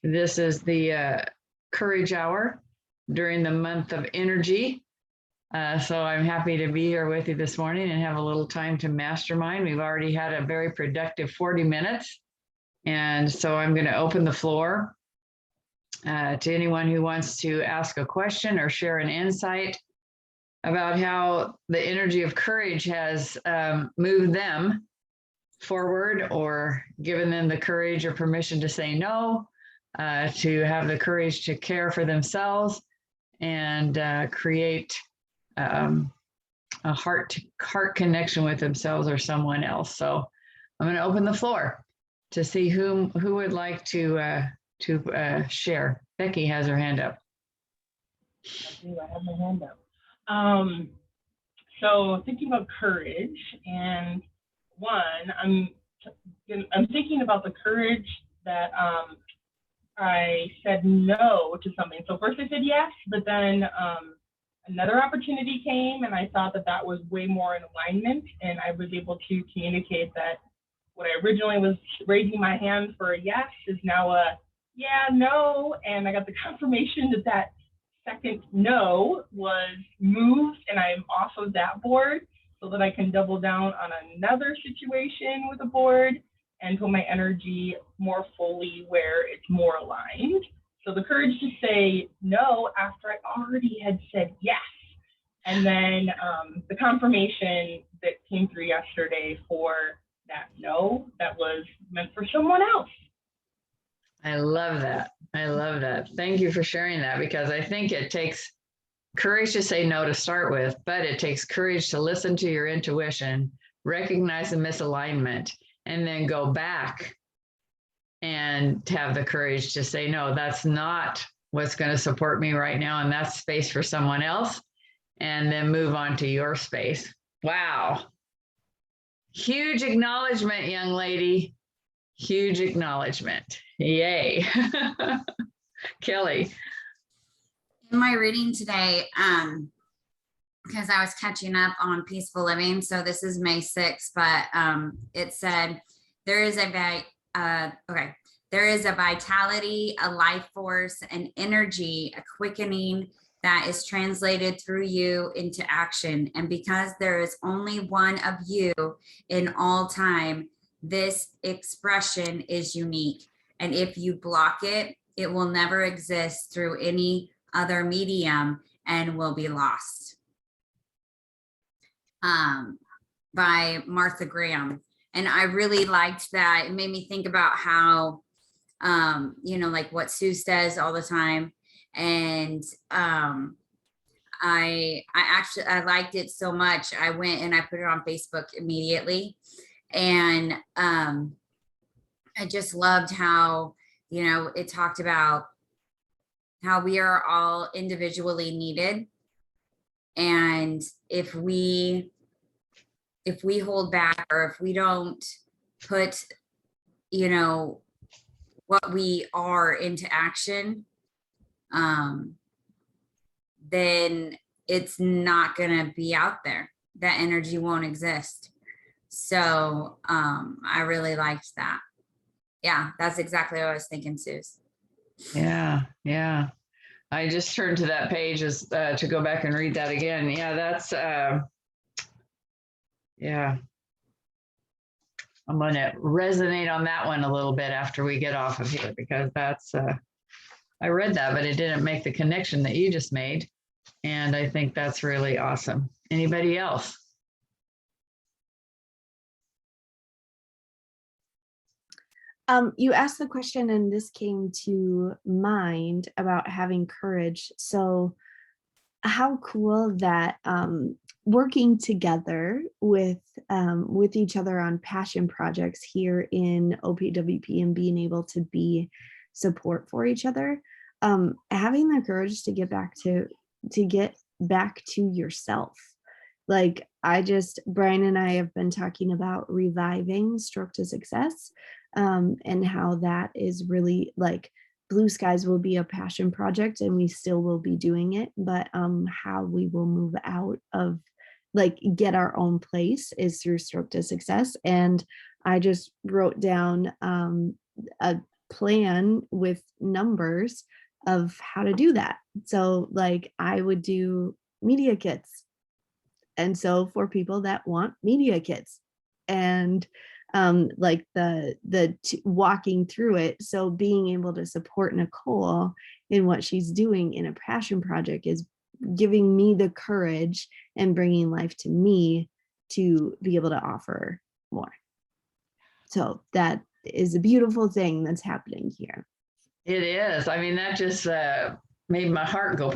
This is the Courage Hour during the month of energy. So I'm happy to be here with you this morning and have a little time to mastermind. We've already had a very productive 40 minutes. And so I'm going to open the floor to anyone who wants to ask a question or share an insight about how the energy of courage has moved them forward or given them the courage or permission to say no, to have the courage to care for themselves and create a heart connection with themselves or someone else. So I'm going to open the floor to see who would like to share. Becky has her hand up. I have my hand up. So thinking about courage, and one, I'm thinking about the courage that I said no to something. So first I said yes, but then another opportunity came, and I thought that that was way more in alignment, and I was able to communicate that what I originally was raising my hand for a yes is now a yeah, no, and I got the confirmation that that second no was moved, and I'm off of that board so that I can double down on another situation with a board and put my energy more fully where it's more aligned. So the courage to say no after I already had said yes. And then the confirmation that came through yesterday for that no, that was meant for someone else. I love that. I love that. Thank you for sharing that, because I think it takes courage to say no to start with, but it takes courage to listen to your intuition, recognize the misalignment, and then go back and have the courage to say, no, that's not what's going to support me right now. And that's space for someone else. And then move on to your space. Wow. Huge acknowledgement, young lady. Huge acknowledgement. Yay. Kelly. In my reading today, because I was catching up on Peaceful Living, so this is May 6th, but it said there is a vitality, a life force, an energy, a quickening that is translated through you into action. And because there is only one of you in all time, this expression is unique. And if you block it, it will never exist through any other medium and will be lost. By Martha Graham. And I really liked that. It made me think about how, like what Sue says all the time. And I liked it so much. I went and I put it on Facebook immediately. And I just loved how, it talked about how we are all individually needed. And if we hold back, or if we don't put, what we are into action, then it's not going to be out there. That energy won't exist. So I really liked that. Yeah, that's exactly what I was thinking, Suze. Yeah. I just turned to that page to go back and read that again. Yeah, that's, yeah. I'm going to resonate on that one a little bit after we get off of here, because that's, I read that, but it didn't make the connection that you just made. And I think that's really awesome. Anybody else? You asked the question, and this came to mind about having courage. So how cool that working together with each other on passion projects here in OPWP and being able to be support for each other, having the courage to get back to yourself. Like Brian and I have been talking about reviving Stroke to Success, and how that is really like Blue Skies will be a passion project and we still will be doing it, but how we will move out of get our own place is through Stroke to Success. And I just wrote down a plan with numbers of how to do that. So like I would do media kits. And so for people that want media kits and like walking through it. So being able to support Nicole in what she's doing in a passion project is giving me the courage and bringing life to me to be able to offer more. So that is a beautiful thing that's happening here. It is. I mean, that just made my heart go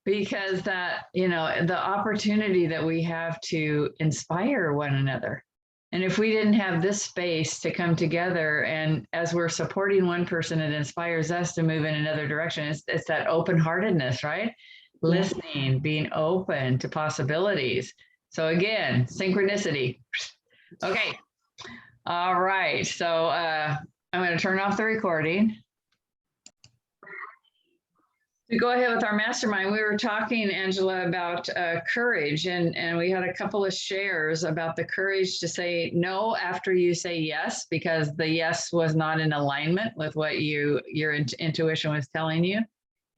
because that, you know, the opportunity that we have to inspire one another. And if we didn't have this space to come together, and as we're supporting one person, it inspires us to move in another direction. It's that open-heartedness, right? Listening, being open to possibilities. So again, synchronicity. Okay. All right. So I'm going to turn off the recording. To go ahead with our mastermind, we were talking, Angela, about courage, and we had a couple of shares about the courage to say no after you say yes, because the yes was not in alignment with what your intuition was telling you,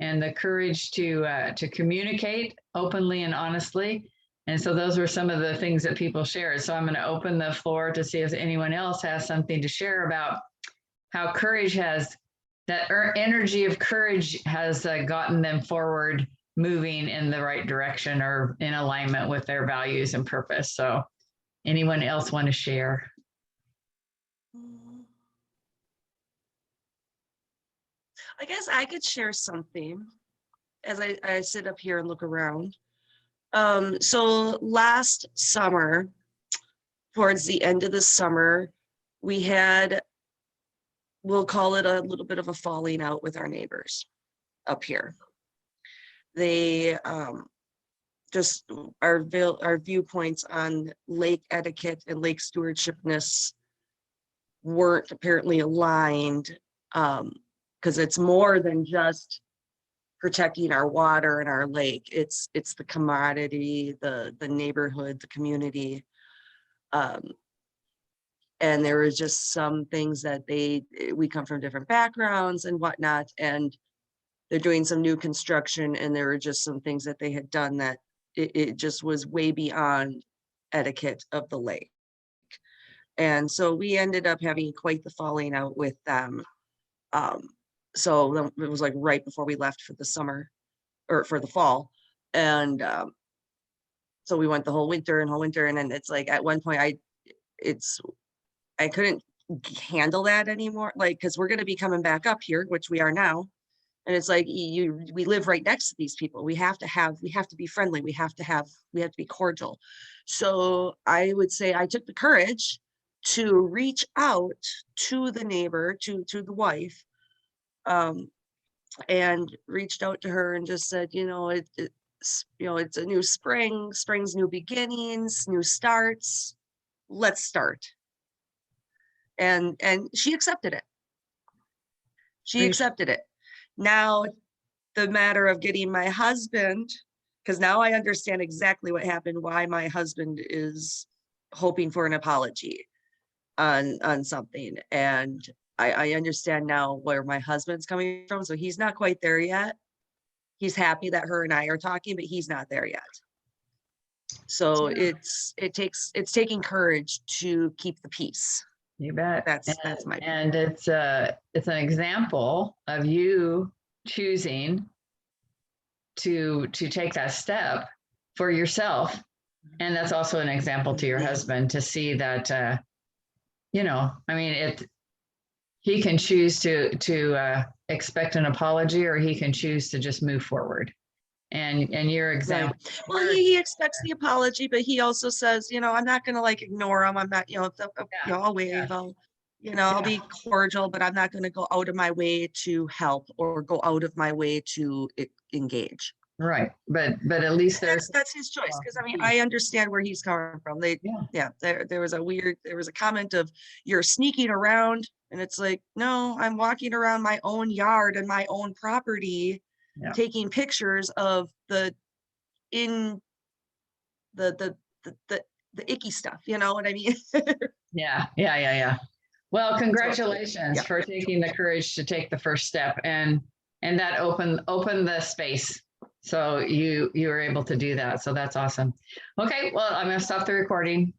and the courage to communicate openly and honestly. And so those were some of the things that people shared. So I'm going to open the floor to see if anyone else has something to share about how courage has, that energy of courage has gotten them forward, moving in the right direction or in alignment with their values and purpose. So anyone else want to share? I guess I could share something as I sit up here and look around. So last summer, towards the end of the summer, we had, we'll call it a little bit of a falling out with our neighbors up here. They just our viewpoints on lake etiquette and lake stewardshipness weren't apparently aligned, because it's more than just protecting our water and our lake. It's the commodity, the neighborhood, the community. And there was just some things that we come from different backgrounds and whatnot, and they're doing some new construction, and there were just some things that they had done that it just was way beyond etiquette of the lake. And so we ended up having quite the falling out with them. So it was like right before we left for the summer or for the fall. And so we went the whole winter. And then it's like at one point I couldn't handle that anymore. Like, cause we're going to be coming back up here, which we are now. And it's like, we live right next to these people. We have to be friendly. We have to be cordial. So I would say I took the courage to reach out to the neighbor, to the wife, and reached out to her and just said, it's a new spring's new beginnings, new starts. Let's start. And she accepted it. She accepted it. Now, the matter of getting my husband, because now I understand exactly what happened, why my husband is hoping for an apology on something. And I understand now where my husband's coming from. So he's not quite there yet. He's happy that her and I are talking, but he's not there yet. So it's taking courage to keep the peace. You bet. That's my and it's an example of you choosing to take that step for yourself, and that's also an example to your husband to see that he can choose to expect an apology, or he can choose to just move forward. And your example. Right. Well, he expects the apology, but he also says, I'm not going to ignore him. I'm not, I'll wave, I'll be cordial, but I'm not going to go out of my way to help or go out of my way to engage. Right. But at least that's his choice. Because I understand where he's coming from. There was a comment of, you're sneaking around, and it's like, no, I'm walking around my own yard and my own property. Yeah. Taking pictures of the icky stuff, you know what I mean? Yeah. Well, congratulations yeah. for taking the courage to take the first step and that open the space. So you were able to do that. So that's awesome. Okay, well, I'm gonna stop the recording.